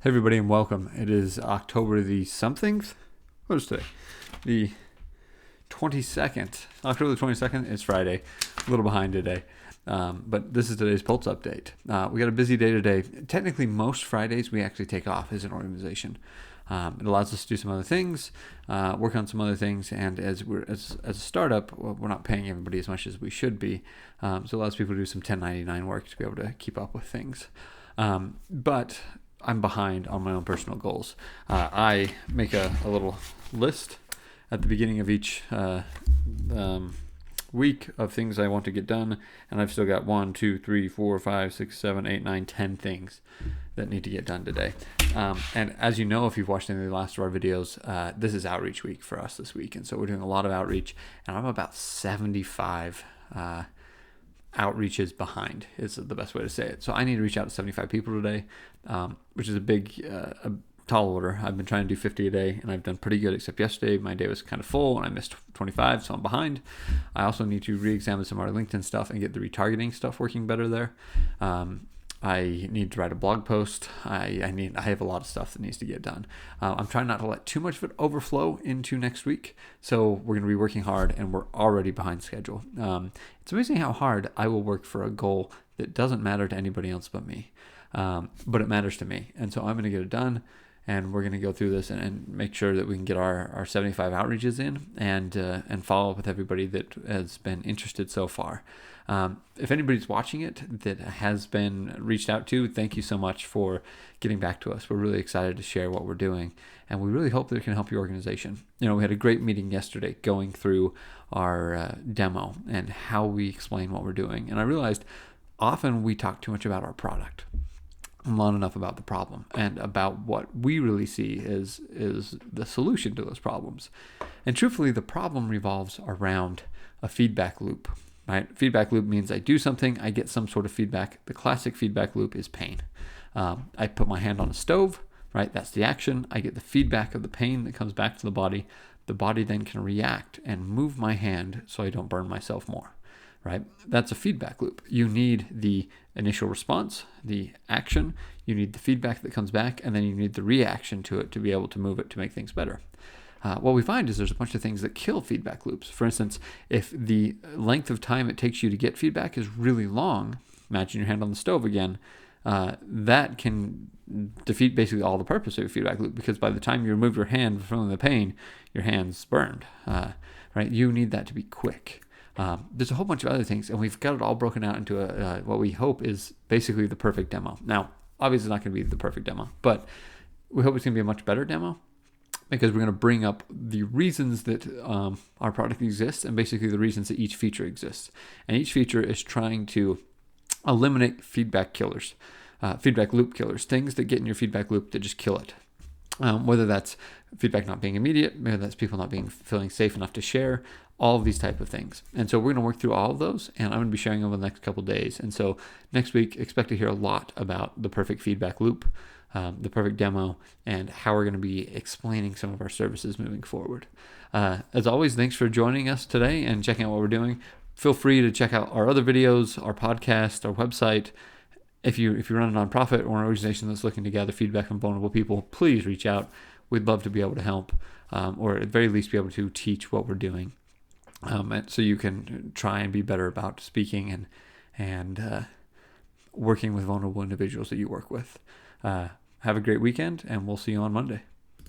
Hey everybody and welcome. It is October the something. What is today? The 22nd. October the 22nd. It's Friday. A little behind today. But this is today's Pulse update. We got a busy day today. Technically, most Fridays we actually take off as an organization. It allows us to do some other things, work on some other things, and as a startup, we're not paying everybody as much as we should be. So it allows people to do some 1099 work to be able to keep up with things. But I'm behind on my own personal goals. I make a little list at the beginning of each week of things I want to get done, and I've still got 1, 2, 3, 4, 5, 6, 7, 8, 9, 10 things that need to get done today. And as you know, if you've watched any of the last of our videos, this is outreach week for us this week, and so we're doing a lot of outreach, and I'm about 75 outreaches behind is the best way to say it. So I need to reach out to 75 people today, which is a tall order. I've been trying to do 50 a day, and I've done pretty good, except yesterday my day was kind of full and I missed 25, so I'm behind. I also need to re-examine some of our LinkedIn stuff and get the retargeting stuff working better there. I need to write a blog post. I have a lot of stuff that needs to get done. I'm trying not to let too much of it overflow into next week. So we're going to be working hard, and we're already behind schedule. It's amazing how hard I will work for a goal that doesn't matter to anybody else but me. But it matters to me. And so I'm going to get it done, and we're going to go through this and make sure that we can get our 75 outreaches in and follow up with everybody that has been interested so far. If anybody's watching it that has been reached out to, thank you so much for getting back to us. We're really excited to share what we're doing, and we really hope that it can help your organization. You know, we had a great meeting yesterday going through our demo and how we explain what we're doing. And I realized often we talk too much about our product, not enough about the problem and about what we really see is the solution to those problems. And truthfully, the problem revolves around a feedback loop. Right? Feedback loop means I do something, I get some sort of feedback. The classic feedback loop is pain. I put my hand on a stove, right? That's the action. I get the feedback of the pain that comes back to the body. The body then can react and move my hand so I don't burn myself more, right? That's a feedback loop. You need the initial response, the action, you need the feedback that comes back, and then you need the reaction to it to be able to move it to make things better. What we find is there's a bunch of things that kill feedback loops. For instance, if the length of time it takes you to get feedback is really long, imagine your hand on the stove again, that can defeat basically all the purpose of your feedback loop, because by the time you remove your hand from the pain, your hand's burned, right? You need that to be quick. There's a whole bunch of other things, and we've got it all broken out into what we hope is basically the perfect demo. Now, obviously it's not going to be the perfect demo, but we hope it's going to be a much better demo, because we're going to bring up the reasons that our product exists and basically the reasons that each feature exists. And each feature is trying to eliminate feedback killers, feedback loop killers, things that get in your feedback loop that just kill it. Whether that's feedback not being immediate, maybe that's people not feeling safe enough to share, all of these type of things. And so we're going to work through all of those, and I'm going to be sharing over the next couple of days. And so next week, expect to hear a lot about the perfect feedback loop, the perfect demo, and how we're going to be explaining some of our services moving forward. As always, thanks for joining us today and checking out what we're doing. Feel free to check out our other videos, our podcast, our website. If you run a nonprofit or an organization that's looking to gather feedback from vulnerable people, please reach out. We'd love to be able to help, or at the very least be able to teach what we're doing, so you can try and be better about speaking and working with vulnerable individuals that you work with. Have a great weekend, and we'll see you on Monday.